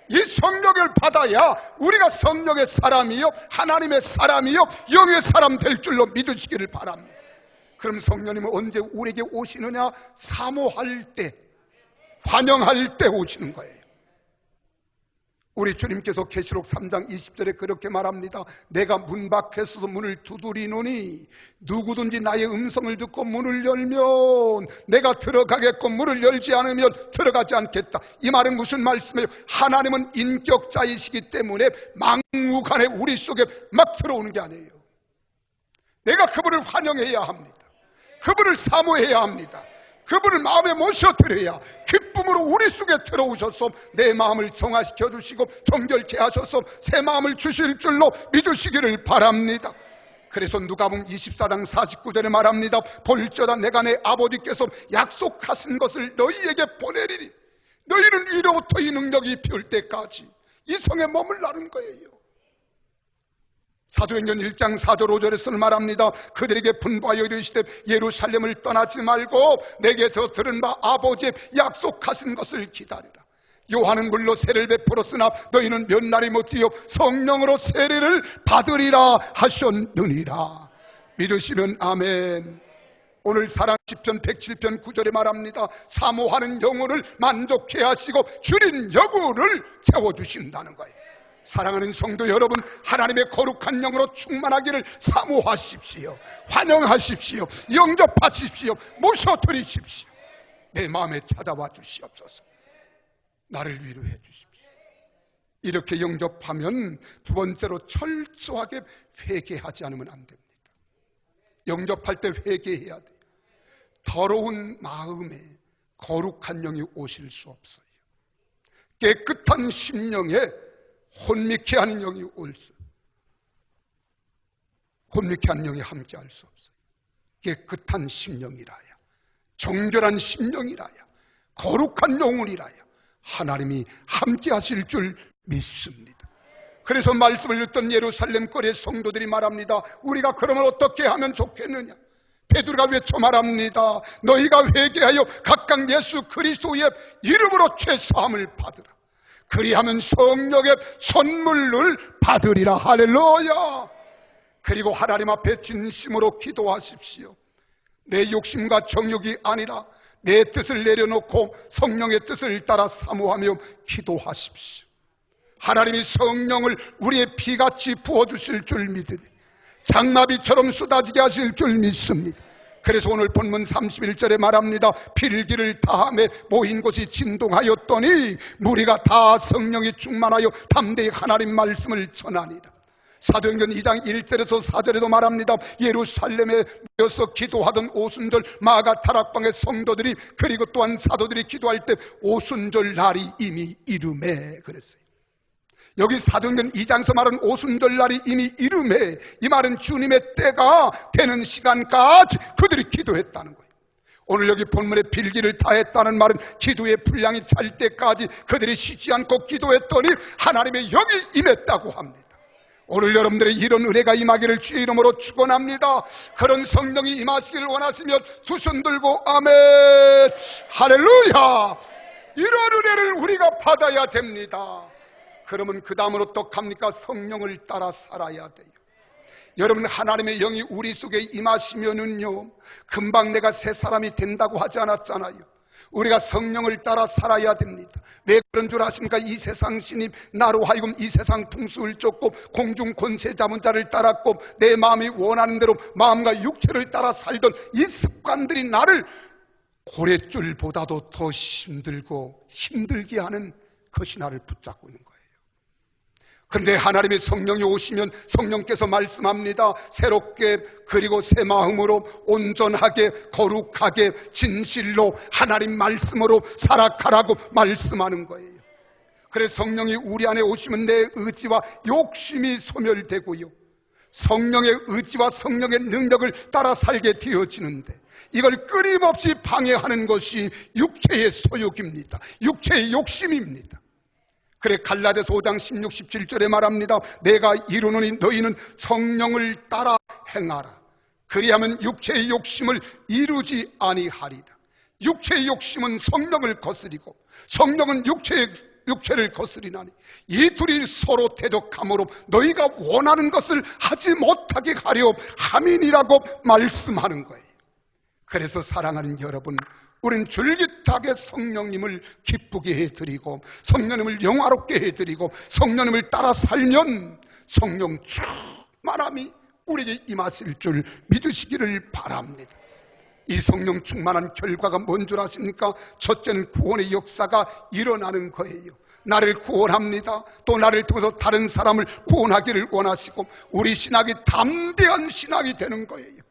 이 성령을 받아야 우리가 성령의 사람이요 하나님의 사람이요 영의 사람 될 줄로 믿으시기를 바랍니다. 그럼 성령님은 언제 우리에게 오시느냐? 사모할 때, 환영할 때 오시는 거예요. 우리 주님께서 계시록 3장 20절에 그렇게 말합니다. 내가 문 밖에 서서 문을 두드리노니 누구든지 나의 음성을 듣고 문을 열면 내가 들어가겠고 문을 열지 않으면 들어가지 않겠다. 이 말은 무슨 말씀이에요? 하나님은 인격자이시기 때문에 막무가내 우리 속에 막 들어오는 게 아니에요. 내가 그분을 환영해야 합니다. 그분을 사모해야 합니다. 그분을 마음에 모셔드려야 기쁨으로 우리 속에 들어오셔서 내 마음을 정화시켜 주시고 정결케 하셔서 새 마음을 주실 줄로 믿으시기를 바랍니다. 그래서 누가복음 24장 49절에 말합니다. 볼지어다 내가 내 아버지께서 약속하신 것을 너희에게 보내리니 너희는 이로부터 이 능력이 피울 때까지 이 성에 머물라는 거예요. 사도행전 1장 4절 5절에서는 말합니다. 그들에게 분부하여 이르시되 예루살렘을 떠나지 말고 내게서 들은 바 아버지의 약속하신 것을 기다리라. 요한은 물로 세례를 베풀었으나 너희는 몇 날이 못되어 성령으로 세례를 받으리라 하셨느니라. 믿으시면 아멘. 오늘 사랑 시편 107편 9절에 말합니다. 사모하는 영혼을 만족해 하시고 줄인 여구를 채워주신다는 거예요. 사랑하는 성도 여러분, 하나님의 거룩한 영으로 충만하기를 사모하십시오. 환영하십시오. 영접하십시오. 모셔드리십시오. 내 마음에 찾아와 주시옵소서. 나를 위로해 주십시오. 이렇게 영접하면 두 번째로 철저하게 회개하지 않으면 안 됩니다. 영접할 때 회개해야 돼요. 더러운 마음에 거룩한 영이 오실 수 없어요. 깨끗한 심령에 혼미케 하는 영이 혼미케 하는 영이 함께할 수 없어요. 깨끗한 심령이라야, 정결한 심령이라야, 거룩한 영혼이라야 하나님이 함께하실 줄 믿습니다. 그래서 말씀을 듣던 예루살렘 거리의 성도들이 말합니다. 우리가 그러면 어떻게 하면 좋겠느냐? 베드로가 외쳐 말합니다. 너희가 회개하여 각각 예수 그리스도의 이름으로 죄사함을 받으라. 그리하면 성령의 선물을 받으리라. 할렐루야. 그리고 하나님 앞에 진심으로 기도하십시오. 내 욕심과 정욕이 아니라 내 뜻을 내려놓고 성령의 뜻을 따라 사모하며 기도하십시오. 하나님이 성령을 우리의 피같이 부어주실 줄 믿으니 장마비처럼 쏟아지게 하실 줄 믿습니다. 그래서 오늘 본문 31절에 말합니다. 필기를 다함에 모인 곳이 진동하였더니 무리가 다 성령이 충만하여 담대히 하나님 말씀을 전하니라. 사도행전 2장 1절에서 4절에도 말합니다. 예루살렘에 모여서 기도하던 오순절 마가 다락방의 성도들이 그리고 또한 사도들이 기도할 때 오순절 날이 이미 이름에 그랬어요. 여기 사도행전 2장에서 말하는 오순절 날이 이미 이름에, 이 말은 주님의 때가 되는 시간까지 그들이 기도했다는 거예요. 오늘 여기 본문에 필기를 다했다는 말은 기도의 분량이 찰 때까지 그들이 쉬지 않고 기도했더니 하나님의 영이 임했다고 합니다. 오늘 여러분들의 이런 은혜가 임하기를 주의 이름으로 축원합니다. 그런 성령이 임하시기를 원하시면 두 손 들고 아멘, 할렐루야. 이런 은혜를 우리가 받아야 됩니다. 그러면 그 다음으로 어떡합니까? 성령을 따라 살아야 돼요. 여러분, 하나님의 영이 우리 속에 임하시면은요, 금방 내가 새 사람이 된다고 하지 않았잖아요. 우리가 성령을 따라 살아야 됩니다. 왜 그런 줄 아십니까? 이 세상 신이 나로 하여금 이 세상 풍수를 쫓고 공중 권세 잡은 자를 따랐고 내 마음이 원하는 대로 마음과 육체를 따라 살던 이 습관들이 나를 고랫줄보다도 더 힘들게 하는 것이 나를 붙잡고 있는 거예요. 그런데 하나님의 성령이 오시면 성령께서 말씀합니다. 새롭게 그리고 새 마음으로 온전하게 거룩하게 진실로 하나님 말씀으로 살아가라고 말씀하는 거예요. 그래서 성령이 우리 안에 오시면 내 의지와 욕심이 소멸되고요, 성령의 의지와 성령의 능력을 따라 살게 되어지는데 이걸 끊임없이 방해하는 것이 육체의 소욕입니다. 육체의 욕심입니다. 그래 갈라디아서 5장 16, 17절에 말합니다. 내가 이루노니 너희는 성령을 따라 행하라. 그리하면 육체의 욕심을 이루지 아니하리라. 육체의 욕심은 성령을 거스리고 성령은 육체를 거스리나니 이 둘이 서로 대적함으로 너희가 원하는 것을 하지 못하게 하려 함이니라고 말씀하는 거예요. 그래서 사랑하는 여러분, 우리는 줄깃하게 성령님을 기쁘게 해드리고 성령님을 영화롭게 해드리고 성령님을 따라 살면 성령 충만함이 우리에게 임하실 줄 믿으시기를 바랍니다. 이 성령 충만한 결과가 뭔 줄 아십니까? 첫째는 구원의 역사가 일어나는 거예요. 나를 구원합니다. 또 나를 통해서 다른 사람을 구원하기를 원하시고 우리 신학이 담대한 신학이 되는 거예요.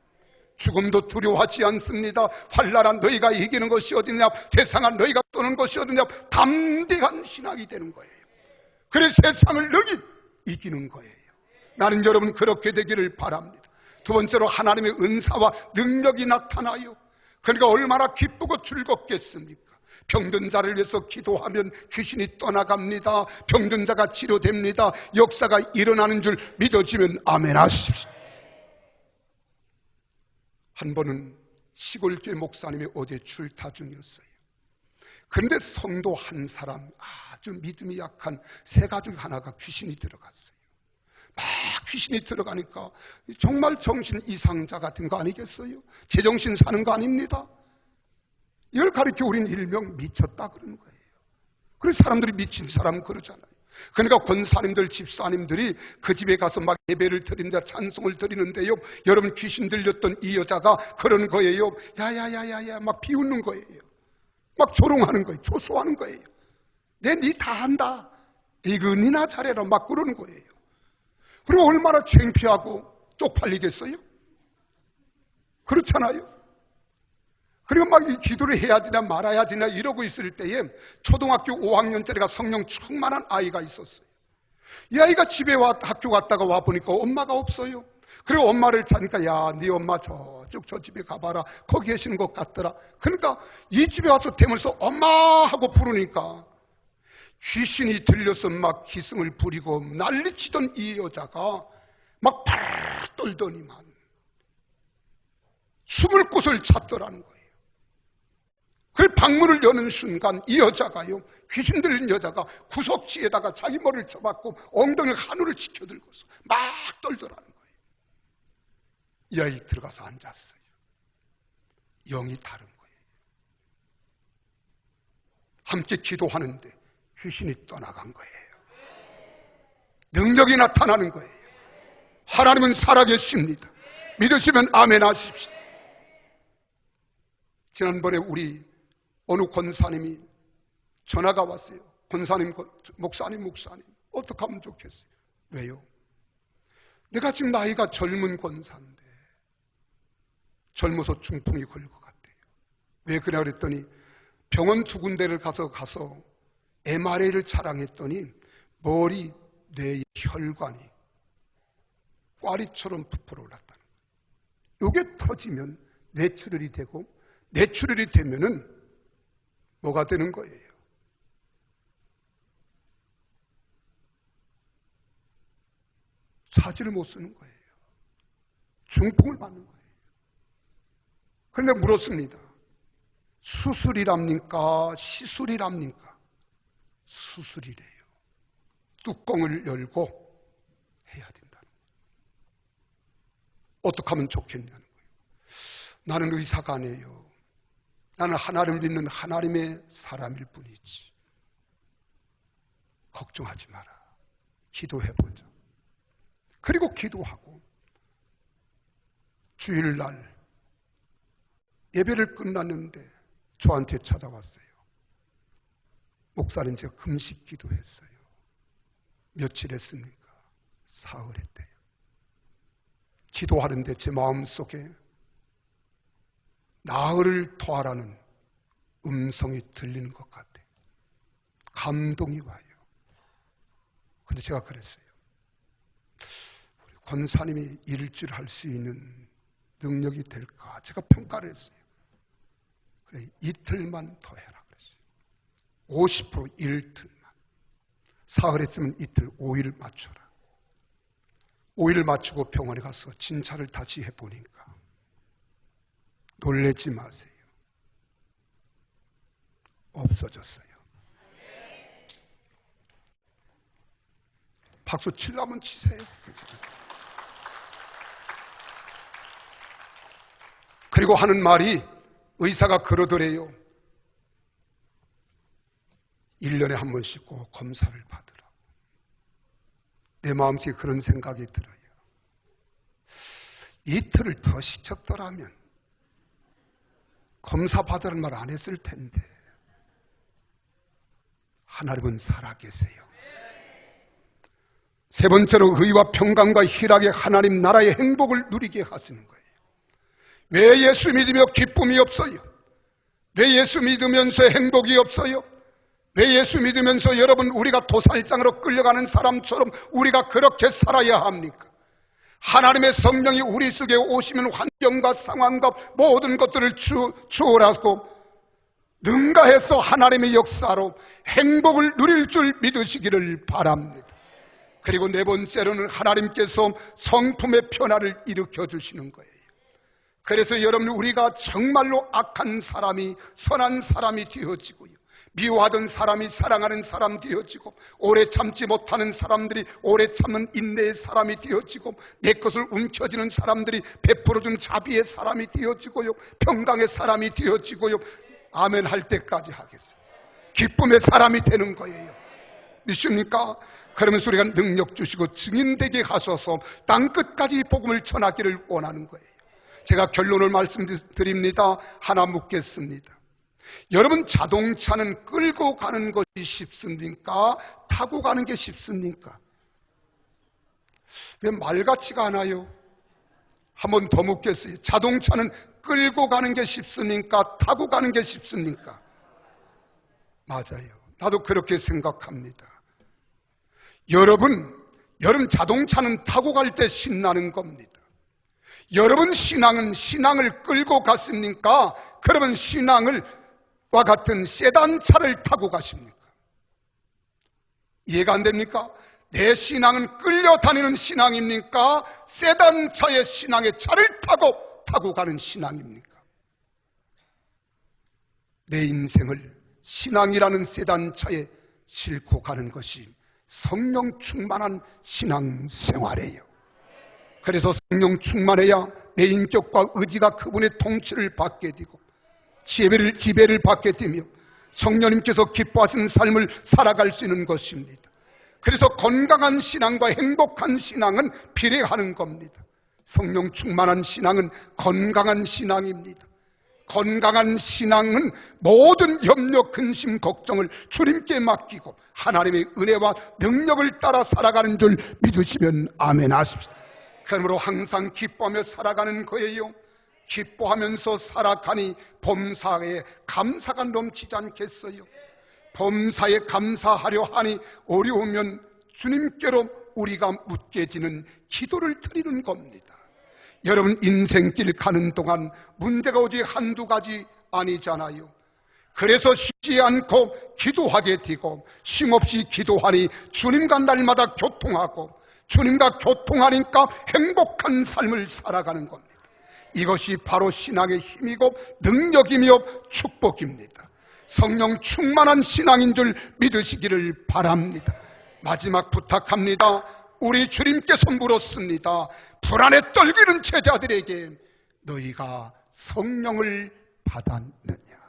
죽음도 두려워하지 않습니다. 환난한 너희가 이기는 것이 어디냐, 세상은 너희가 떠는 것이 어디냐, 담대한 신학이 되는 거예요. 그래서 세상을 너희 이기는 거예요. 나는 여러분 그렇게 되기를 바랍니다. 두 번째로 하나님의 은사와 능력이 나타나요. 그러니까 얼마나 기쁘고 즐겁겠습니까? 병든 자를 위해서 기도하면 귀신이 떠나갑니다. 병든 자가 치료됩니다. 역사가 일어나는 줄 믿어지면 아멘 하십시오. 한 번은 시골교회 목사님이 어디에 출타 중이었어요. 그런데 성도 한 사람, 아주 믿음이 약한 세 가족 하나가 귀신이 들어갔어요. 막 귀신이 들어가니까 정말 정신 이상자 같은 거 아니겠어요? 제정신 사는 거 아닙니다. 이걸 가리켜 우린 일명 미쳤다 그러는 거예요. 그래서 사람들이 미친 사람 그러잖아요. 그러니까 권사님들, 집사님들이 그 집에 가서 막 예배를 드린다, 찬송을 드리는데요, 여러분 귀신 들렸던 이 여자가 그러는 거예요. 야야야야야 막 비웃는 거예요. 막 조롱하는 거예요. 조소하는 거예요. 니 다 한다. 이거 니나 잘해라 막 그러는 거예요. 그리고 얼마나 창피하고 쪽팔리겠어요? 그렇잖아요. 그리고 막 이 기도를 해야 되나 말아야 되나 이러고 있을 때에 초등학교 5학년짜리가 성령 충만한 아이가 있었어요. 이 아이가 집에 학교 갔다가 와 보니까 엄마가 없어요. 그리고 엄마를 찾으니까 야, 네 엄마 저쪽 저 집에 가봐라. 거기 계시는 것 같더라. 그러니까 이 집에 와서 대면서 엄마 하고 부르니까 귀신이 들려서 막 기승을 부리고 난리치던 이 여자가 막 팔 떨더니만 숨을 곳을 찾더라는 거예요. 그 방문을 여는 순간 이 여자가요, 귀신 들린 여자가 구석지에다가 자기 머리를 쳐박고 엉덩이를 하늘을 치켜들고서 막 떨더라는 거예요. 이 아이 들어가서 앉았어요. 영이 다른 거예요. 함께 기도하는데 귀신이 떠나간 거예요. 능력이 나타나는 거예요. 하나님은 살아계십니다. 믿으시면 아멘 하십시오. 지난번에 우리 어느 권사님이 전화가 왔어요. 권사님, 목사님 어떻게 하면 좋겠어요? 왜요? 내가 지금 나이가 젊은 권사인데 젊어서 중풍이 걸 것 같아요. 왜 그래 그랬더니 병원 2군데를 가서 MRI를 촬영했더니 머리, 뇌의 혈관이 꽈리처럼 부풀어 올랐다는 거예요. 이게 터지면 뇌출혈이 되고, 뇌출혈이 되면은 뭐가 되는 거예요? 사지를 못 쓰는 거예요. 중풍을 받는 거예요. 그런데 물었습니다. 수술이랍니까? 시술이랍니까? 수술이래요. 뚜껑을 열고 해야 된다는 거예요. 어떻게 하면 좋겠냐는 거예요. 나는 의사가 아니에요. 나는 하나님을 믿는 하나님의 사람일 뿐이지. 걱정하지 마라. 기도해보자. 그리고 기도하고 주일날 예배를 끝났는데 저한테 찾아왔어요. 목사님, 제가 금식 기도했어요. 며칠 했습니까? 사흘 했대요. 기도하는데 제 마음속에 나흘을 더하라는 음성이 들리는 것 같아요. 감동이 와요. 근데 제가 그랬어요. 우리 권사님이 일주일 할 수 있는 능력이 될까? 제가 평가를 했어요. 그래, 이틀만 더 해라 그랬어요. 50% 이틀만. 사흘 했으면 이틀, 5일 맞춰라. 5일 맞추고 병원에 가서 진찰을 다시 해보니까 놀라지 마세요. 없어졌어요. 박수 치려면 치세요. 그리고 하는 말이, 의사가 그러더래요. 1년에 한 번씩 꼭 검사를 받으라고. 내 마음속에 그런 생각이 들어요. 이틀을 더 시켰더라면 검사 받으라는 말 안 했을 텐데. 하나님은 살아계세요. 세 번째로 의와 평강과 희락의 하나님 나라의 행복을 누리게 하시는 거예요. 왜 예수 믿으며 기쁨이 없어요? 왜 예수 믿으면서 행복이 없어요? 왜 예수 믿으면서 여러분 우리가 도살장으로 끌려가는 사람처럼 우리가 그렇게 살아야 합니까? 하나님의 성령이 우리 속에 오시면 환경과 상황과 모든 것들을 추월하고 능가해서 하나님의 역사로 행복을 누릴 줄 믿으시기를 바랍니다. 그리고 네 번째로는 하나님께서 성품의 변화를 일으켜 주시는 거예요. 그래서 여러분, 우리가 정말로 악한 사람이 선한 사람이 되어지고요, 미워하던 사람이 사랑하는 사람 되어지고, 오래 참지 못하는 사람들이 오래 참는 인내의 사람이 되어지고, 내 것을 움켜쥐는 사람들이 베풀어준 자비의 사람이 되어지고요, 평강의 사람이 되어지고요, 아멘 할 때까지 하겠어요. 기쁨의 사람이 되는 거예요. 믿습니까? 그러면서 우리가 능력 주시고 증인되게 하셔서 땅끝까지 복음을 전하기를 원하는 거예요. 제가 결론을 말씀드립니다. 하나 묻겠습니다. 여러분, 자동차는 끌고 가는 것이 쉽습니까? 타고 가는 게 쉽습니까? 왜 말 같지가 않아요? 한 번 더 묻겠어요. 자동차는 끌고 가는 게 쉽습니까? 타고 가는 게 쉽습니까? 맞아요. 나도 그렇게 생각합니다. 여러분 자동차는 타고 갈 때 신나는 겁니다. 여러분 신앙을 끌고 갔습니까? 그러면 신앙과 같은 세단차를 타고 가십니까? 이해가 안 됩니까? 내 신앙은 끌려다니는 신앙입니까? 세단차의 신앙의 차를 타고 가는 신앙입니까? 내 인생을 신앙이라는 세단차에 싣고 가는 것이 성령 충만한 신앙생활이에요. 그래서 성령 충만해야 내 인격과 의지가 그분의 통치를 받게 되고 지배를 받게 되며 성령님께서 기뻐하시는 삶을 살아갈 수 있는 것입니다. 그래서 건강한 신앙과 행복한 신앙은 비례하는 겁니다. 성령 충만한 신앙은 건강한 신앙입니다. 건강한 신앙은 모든 염려, 근심, 걱정을 주님께 맡기고 하나님의 은혜와 능력을 따라 살아가는 줄 믿으시면 아멘 하십시다. 그러므로 항상 기뻐하며 살아가는 거예요. 기뻐하면서 살아가니 범사에 감사가 넘치지 않겠어요? 범사에 감사하려 하니 어려우면 주님께로 우리가 묻게 되는 기도를 드리는 겁니다. 여러분 인생길 가는 동안 문제가 오직 한두 가지 아니잖아요. 그래서 쉬지 않고 기도하게 되고 쉼없이 기도하니 주님과 날마다 교통하고 주님과 교통하니까 행복한 삶을 살아가는 겁니다. 이것이 바로 신앙의 힘이고 능력이며 축복입니다. 성령 충만한 신앙인 줄 믿으시기를 바랍니다. 마지막 부탁합니다. 우리 주님께서 물었습니다. 불안에 떨기는 제자들에게 너희가 성령을 받았느냐?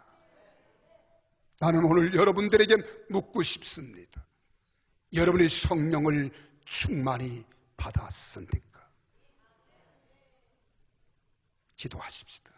나는 오늘 여러분들에게 묻고 싶습니다. 여러분이 성령을 충만히 받았습니까? 기도하십시다.